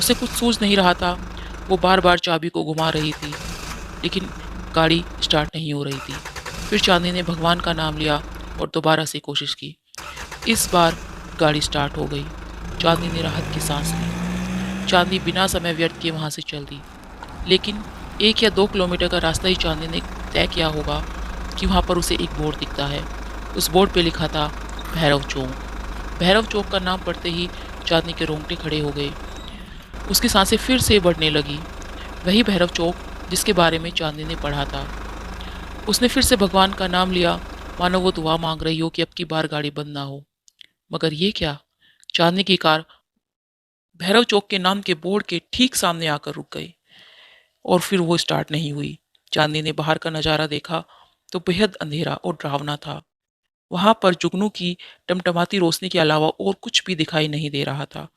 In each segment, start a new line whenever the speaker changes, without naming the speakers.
उसे कुछ सूझ नहीं रहा था। वो बार-बार चाबी को घुमा रही थी, लेकिन गाड़ी स्टार्ट नहीं हो रही थी। फिर चांदनी ने भगवान का नाम लिया और दोबारा से कोशिश की। इस बार गाड़ी स्टार्ट हो गई। चांदनी ने राहत की सांस ली। चांदनी बिना समय व्यर्थ किए वहां से चल दी। लेकिन 1 या 2 किलोमीटर का रास्ता ही चांदनी ने तय किया होगा कि वहां पर उसे एक बोर्ड दिखता है। उस बोर्ड पे लिखा था भैरव चौक। भैरव चौक का नाम पढ़ते ही चांदनी के रोंगटे खड़े हो गए। उसकी सांसें फिर से बढ़ने लगी। वही भैरव चौक जिसके बारे में चांदनी ने पढ़ा था। उसने फिर से भगवान का नाम लिया, मानो वो दुआ मांग रही हो कि अब की बार गाड़ी बंद ना हो। मगर ये क्या? चांदनी की कार भैरव चौक के नाम के बोर्ड के ठीक सामने आकर रुक गई और फिर वो स्टार्ट नहीं हुई। चांदनी ने बाहर का नजारा देखा तो बेहद अंधेरा और डरावना था। वहां पर जुगनू की टमटमाती रोशनी के अलावा और कुछ भी दिखाई नहीं दे रहा था।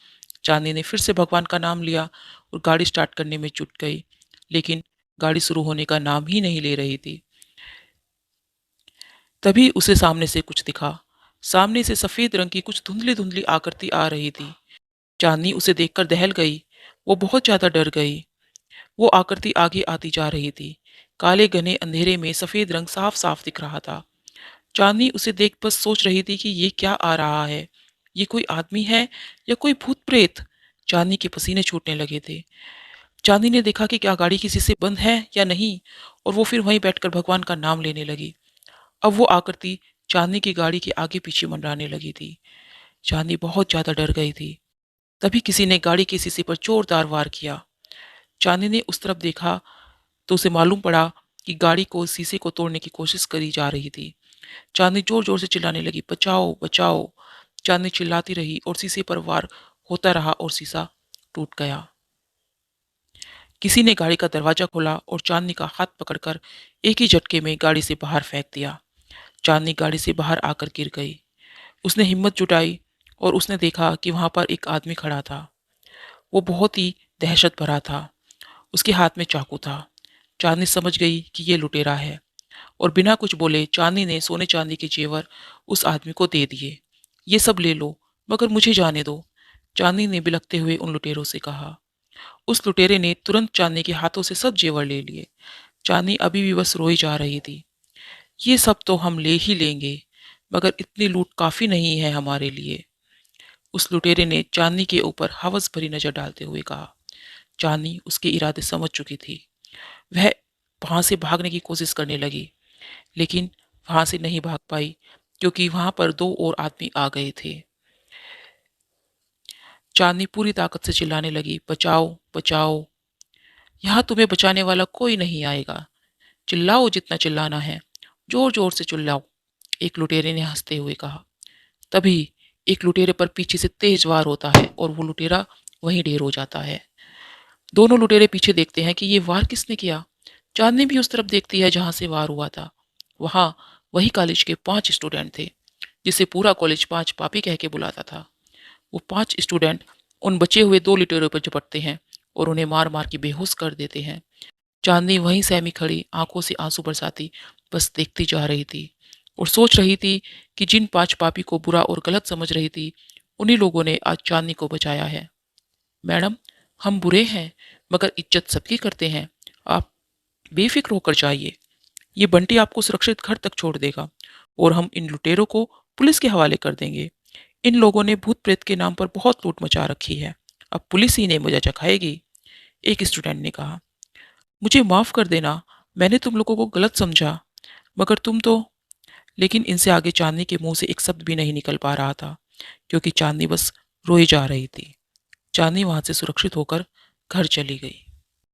चांदनी ने फिर से भगवान का नाम लिया और गाड़ी स्टार्ट करने में जुट गई, लेकिन गाड़ी शुरू होने का नाम ही नहीं ले रही थी। तभी उसे सामने से कुछ दिखा। सामने से सफेद रंग की कुछ धुंधली धुंधली आकृति आ रही थी। चांदनी उसे देखकर दहल गई। वो बहुत ज्यादा डर गई। वो आकृति आगे आती जा रही थी। काले घने अंधेरे में सफेद रंग साफ साफ दिख रहा था। चांदनी उसे देख बस सोच रही थी कि ये क्या आ रहा है। ये कोई आदमी है या कोई भूत प्रेत? चांदनी के पसीने छूटने लगे थे। चांदनी ने देखा कि क्या गाड़ी किसी से बंद है या नहीं, और वो फिर वहीं बैठकर भगवान का नाम लेने लगी। अब वो आकृति चांदनी की गाड़ी के आगे पीछे मंडराने लगी थी। चांदनी बहुत ज्यादा डर गई थी। तभी किसी ने गाड़ी के शीशे पर जोरदार वार किया। चांदनी ने उस तरफ देखा तो उसे मालूम पड़ा कि गाड़ी को शीशे को तोड़ने की कोशिश करी जा रही थी। चांदनी जोर जोर से चिल्लाने लगी, बचाओ बचाओ। चांदनी चिल्लाती रही और शीशे पर वार होता रहा और शीशा टूट गया। किसी ने गाड़ी का दरवाजा खोला और चांदनी का हाथ पकड़कर एक ही झटके में गाड़ी से बाहर फेंक दिया। चांदनी गाड़ी से बाहर आकर गिर गई। उसने हिम्मत जुटाई और उसने देखा कि वहां पर एक आदमी खड़ा था। वो बहुत ही दहशत भरा था। उसके हाथ में चाकू था। चांदनी समझ गई कि ये लुटेरा है और बिना कुछ बोले चांदनी ने सोने चांदी के जेवर उस आदमी को दे दिए। ये सब ले लो, मगर मुझे जाने दो, चांदनी ने बिलखते हुए उन लुटेरों से कहा। उस लुटेरे ने तुरंत चांदनी के हाथों से सब जेवर ले लिए। चांदनी अभी भी बस रोई जा रही थी। ये सब तो हम ले ही लेंगे, मगर इतनी लूट काफी नहीं है हमारे लिए। उस लुटेरे ने चांदनी के ऊपर हवस भरी नजर डालते हुए कहा। चांदनी उसके इरादे समझ चुकी थी। वह वहां से भागने की कोशिश करने लगी, लेकिन वहां से नहीं भाग पाई क्योंकि वहां पर 2 और आदमी आ गए थे। चांदनी पूरी ताकत से चिल्लाने लगी, बचाओ बचाओ, यहाँ तुम्हें बचाने वाला कोई नहीं आएगा। चिल्लाओ जितना चिल्लाना है, जोर जोर से चिल्लाओ, एक लुटेरे ने हंसते हुए कहा। तभी एक लुटेरे पर पीछे से तेज वार होता है और वो लुटेरा वहीं ढेर हो जाता है। दोनों लुटेरे पीछे देखते हैं कि ये वार किसने किया। चांदनी भी उस तरफ देखती है जहां से वार हुआ था। वहां वही कॉलेज के 5 स्टूडेंट थे जिसे पूरा कॉलेज 5 पापी कह के बुलाता था। वो 5 स्टूडेंट उन बचे हुए 2 लुटेरों पर झपटते हैं और उन्हें मार मार के बेहोश कर देते हैं। चांदनी वहीं सहमी खड़ी आंखों से आंसू बरसाती बस देखती जा रही थी और सोच रही थी कि जिन 5 पापी को बुरा और गलत समझ रही थी, उन्हीं लोगों ने आज चांदनी को बचाया है। मैडम, हम बुरे हैं, मगर इज्जत सबकी करते हैं। आप बेफिक्र होकर जाइए। ये बंटी आपको सुरक्षित घर तक छोड़ देगा और हम इन लुटेरों को पुलिस के हवाले कर देंगे। इन लोगों ने भूत प्रेत के नाम पर बहुत लूट मचा रखी है। अब पुलिस ही इन्हें मजा चखाएगी। एक स्टूडेंट ने कहा। मुझे माफ कर देना, मैंने तुम लोगों को गलत समझा, मगर तुम तो। लेकिन इनसे आगे चांदनी के मुंह से एक शब्द भी नहीं निकल पा रहा था क्योंकि चांदनी बस रोई जा रही थी। चांदनी वहां से सुरक्षित होकर घर चली गई।